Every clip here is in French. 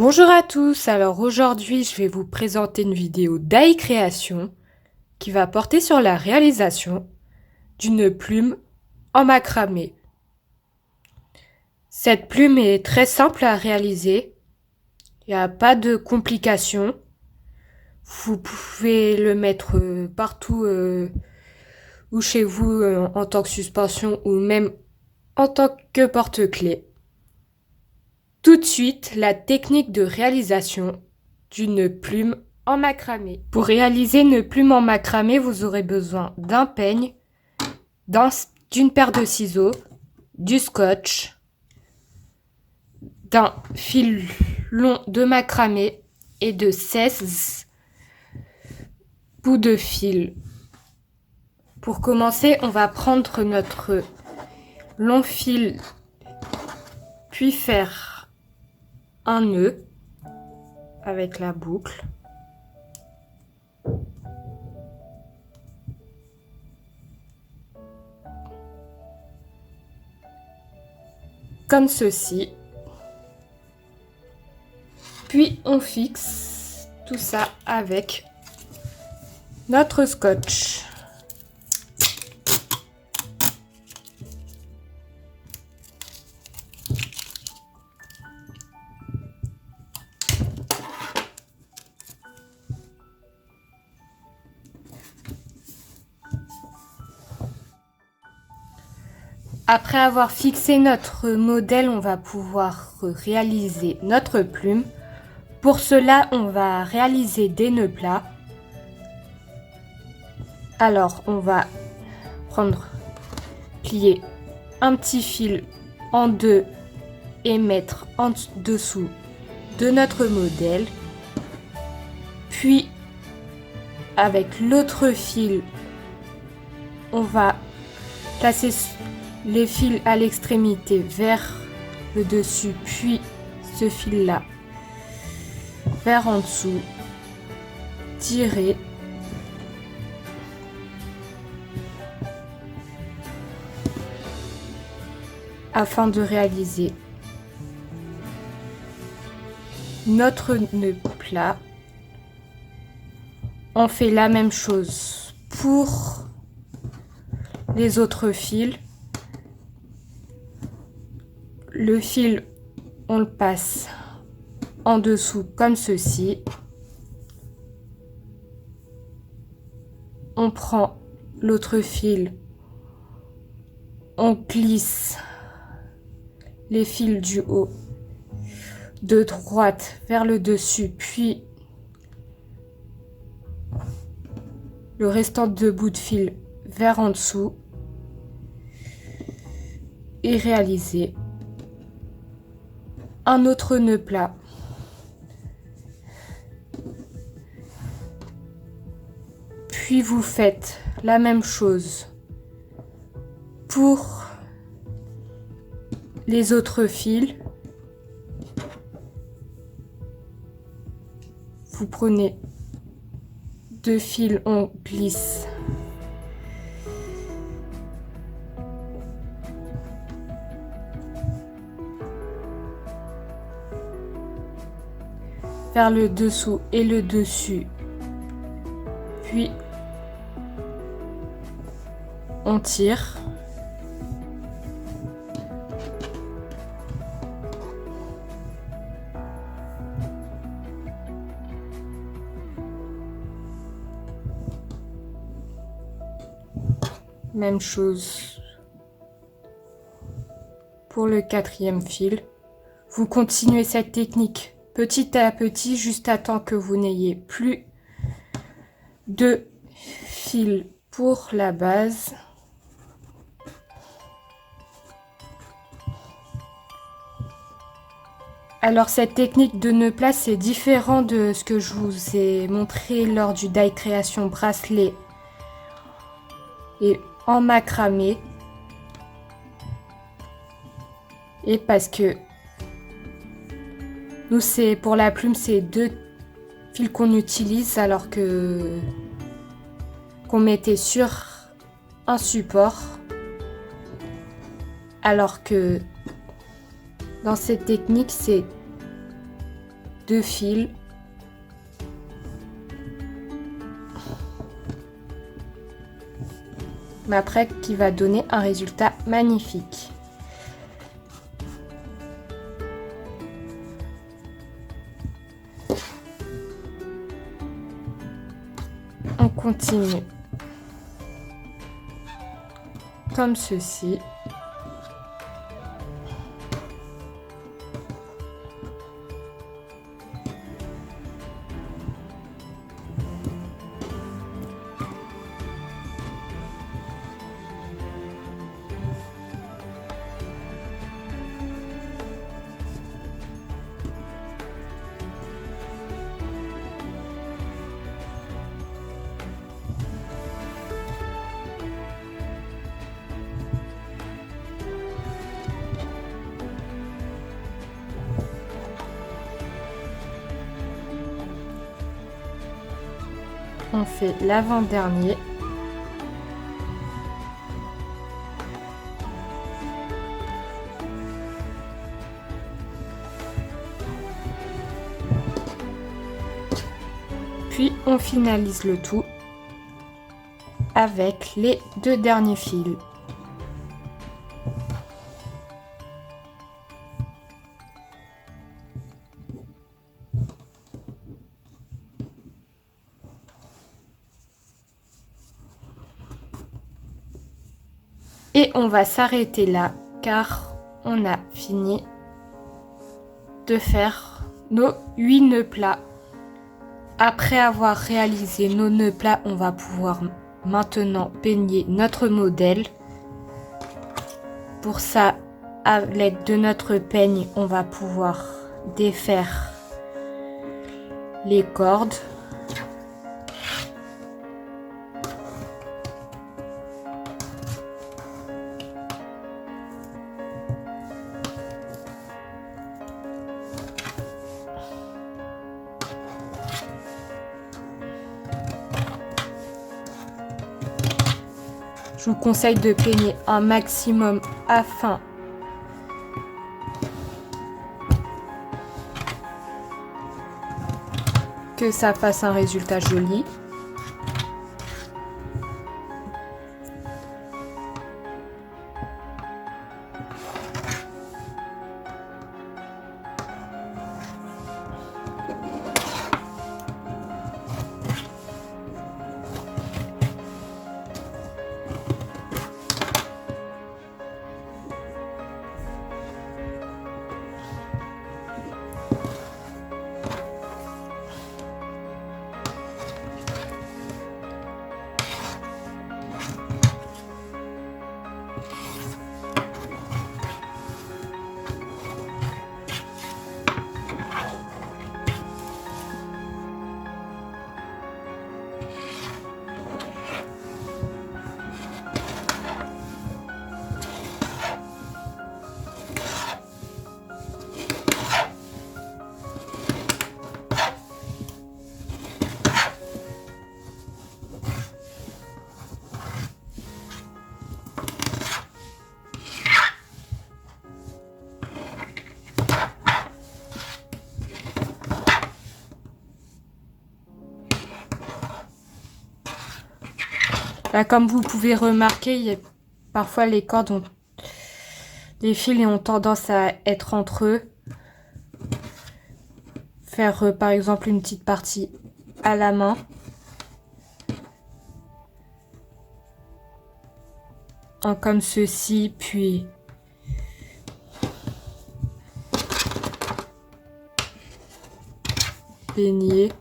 Bonjour à tous, alors aujourd'hui je vais vous présenter une vidéo d'AI Création qui va porter sur la réalisation d'une plume en macramé. Cette plume est très simple à réaliser, il n'y a pas de complications, vous pouvez le mettre partout ou chez vous en tant que suspension ou même en tant que porte-clés. Tout de suite, la technique de réalisation d'une plume en macramé. Pour réaliser une plume en macramé, vous aurez besoin d'un peigne, d'une paire de ciseaux, du scotch, d'un fil long de macramé et de 16 bouts de fil. Pour commencer, on va prendre notre long fil, puis faire un nœud avec la boucle. Comme ceci. Puis on fixe tout ça avec notre scotch. Après avoir fixé notre modèle, on va pouvoir réaliser notre plume. Pour cela, on va réaliser des nœuds plats. Alors, on va plier un petit fil en deux et mettre en dessous de notre modèle. Puis, avec l'autre fil, on va placer les fils à l'extrémité vers le dessus, puis ce fil-là vers en dessous, tirer afin de réaliser notre nœud plat. On fait la même chose pour les autres fils. Le fil, on le passe en dessous comme ceci. On prend l'autre fil, on glisse les fils du haut de droite vers le dessus, puis le restant de bout de fil vers en dessous et réaliser un autre nœud plat. Puis vous faites la même chose pour les autres fils. Vous prenez deux fils, on glisse vers le dessous et le dessus, puis on tire. Même chose pour le quatrième fil. Vous continuez cette technique petit à petit jusqu'à temps que vous n'ayez plus de fil pour la base. Alors cette technique de nœud plat, c'est différent de ce que je vous ai montré lors du die création bracelet et en macramé. Et parce que nous, c'est pour la plume, c'est deux fils qu'on utilise alors que qu'on mettait sur un support, alors que dans cette technique, c'est 2 fils. Mais après, qui va donner un résultat magnifique. On continue comme ceci. On fait l'avant-dernier. Puis on finalise le tout avec les 2 derniers fils. Et on va s'arrêter là car on a fini de faire nos 8 nœuds plats. Après avoir réalisé nos nœuds plats, on va pouvoir maintenant peigner notre modèle. Pour ça, à l'aide de notre peigne, on va pouvoir défaire les cordes. Je vous conseille de peigner un maximum afin que ça fasse un résultat joli. Là, comme vous pouvez remarquer, parfois les cordes les fils ont tendance à être entre eux. Faire par exemple une petite partie à la main. Comme ceci, puis peigner.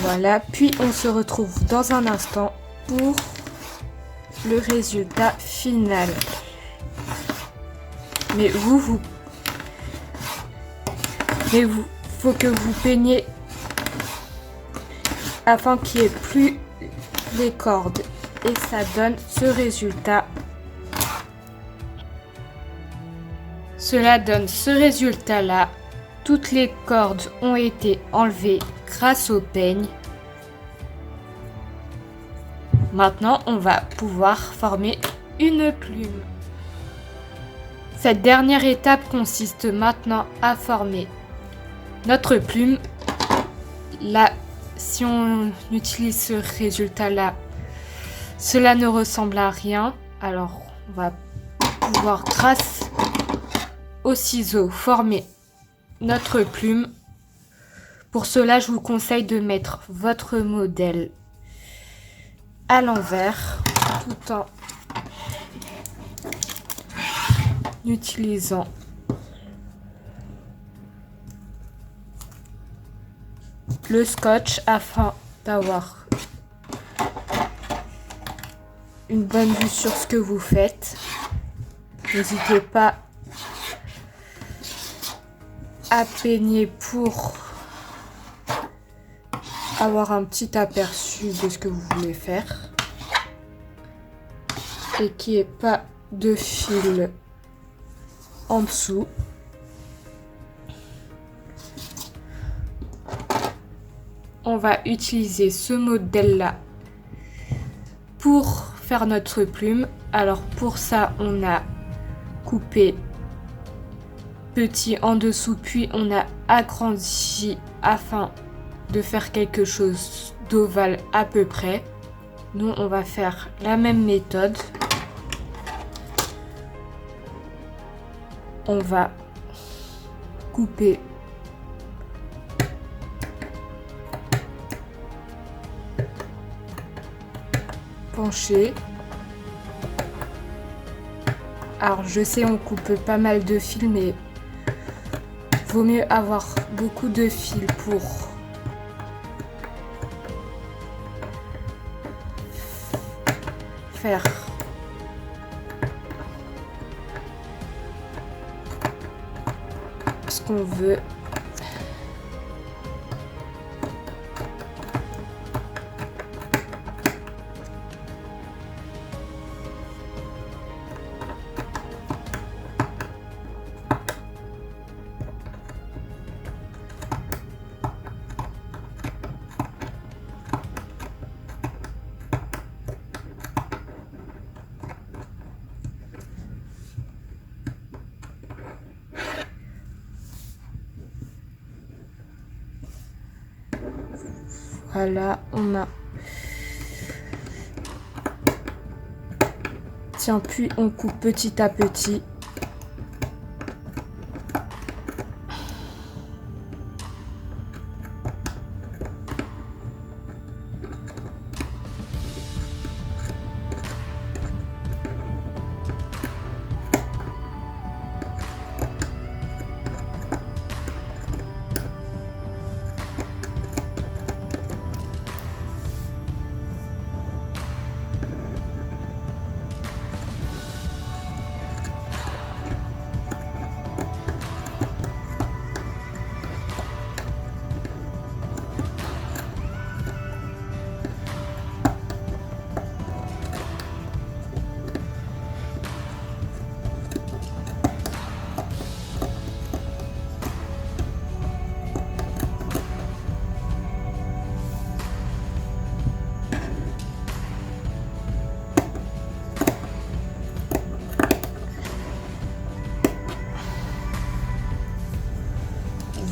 Voilà, puis on se retrouve dans un instant pour le résultat final. Mais Mais faut que vous peignez afin qu'il n'y ait plus les cordes. Et ça donne ce résultat. Cela donne ce résultat-là. Toutes les cordes ont été enlevées grâce au peigne. Maintenant, on va pouvoir former une plume. Cette dernière étape consiste maintenant à former notre plume. Là, si on utilise ce résultat-là, cela ne ressemble à rien. Alors, on va pouvoir, grâce aux ciseaux, former notre plume. Pour cela, je vous conseille de mettre votre modèle à l'envers tout en utilisant le scotch afin d'avoir une bonne vue sur ce que vous faites. N'hésitez pas à peigner pour avoir un petit aperçu de ce que vous voulez faire et qu'il n'y ait pas de fil en dessous. On va utiliser ce modèle-là pour faire notre plume. Alors pour ça, on a coupé petit en dessous, puis on a agrandi afin de faire quelque chose d'ovale à peu près. Nous, on va faire la même méthode. On va couper penché. Alors je sais, on coupe pas mal de fils, mais vaut mieux avoir beaucoup de fils pour faire ce qu'on veut. Voilà, on a. Tiens, puis on coupe petit à petit.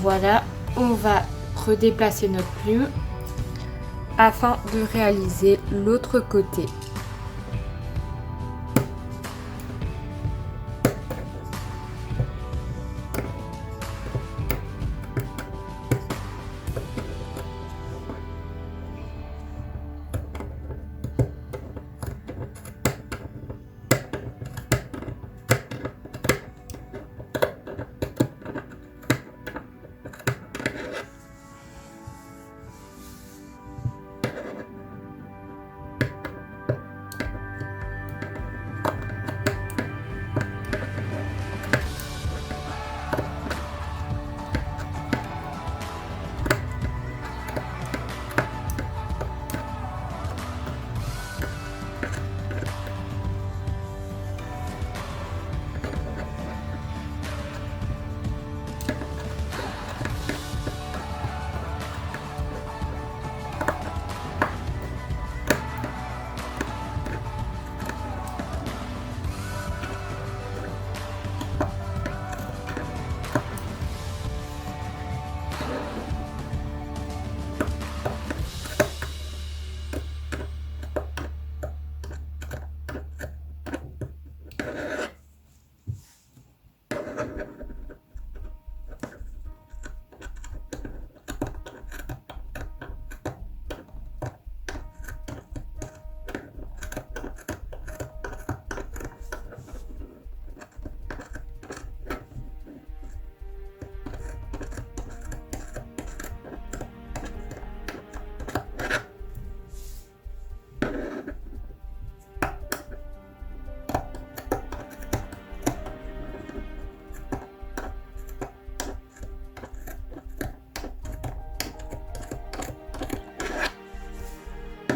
Voilà, on va redéplacer notre plume afin de réaliser l'autre côté.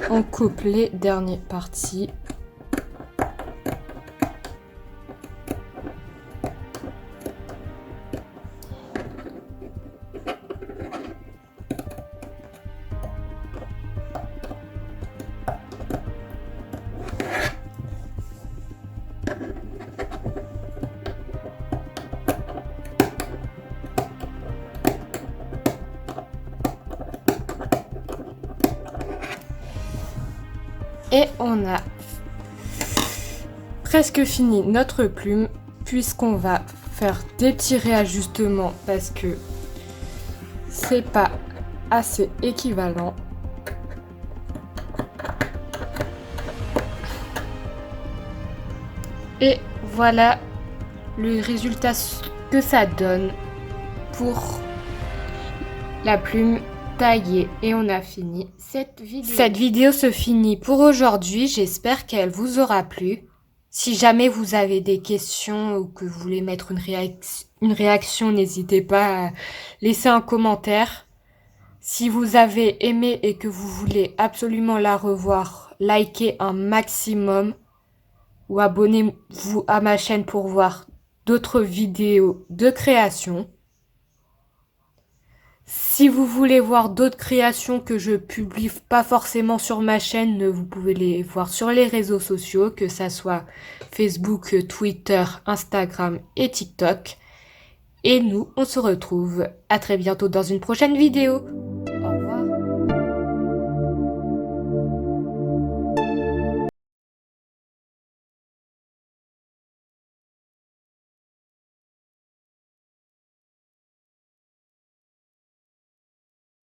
on coupe les dernières parties. Et on a presque fini notre plume, puisqu'on va faire des petits réajustements parce que c'est pas assez équivalent. Et voilà le résultat que ça donne pour la plume taillée. Et on a fini cette vidéo. Cette vidéo se finit pour aujourd'hui. J'espère qu'elle vous aura plu. Si jamais vous avez des questions ou que vous voulez mettre une réaction, n'hésitez pas à laisser un commentaire. Si vous avez aimé et que vous voulez absolument la revoir, likez un maximum ou abonnez-vous à ma chaîne pour voir d'autres vidéos de création. Si vous voulez voir d'autres créations que je publie pas forcément sur ma chaîne, vous pouvez les voir sur les réseaux sociaux, que ça soit Facebook, Twitter, Instagram et TikTok. Et nous, on se retrouve à très bientôt dans une prochaine vidéo.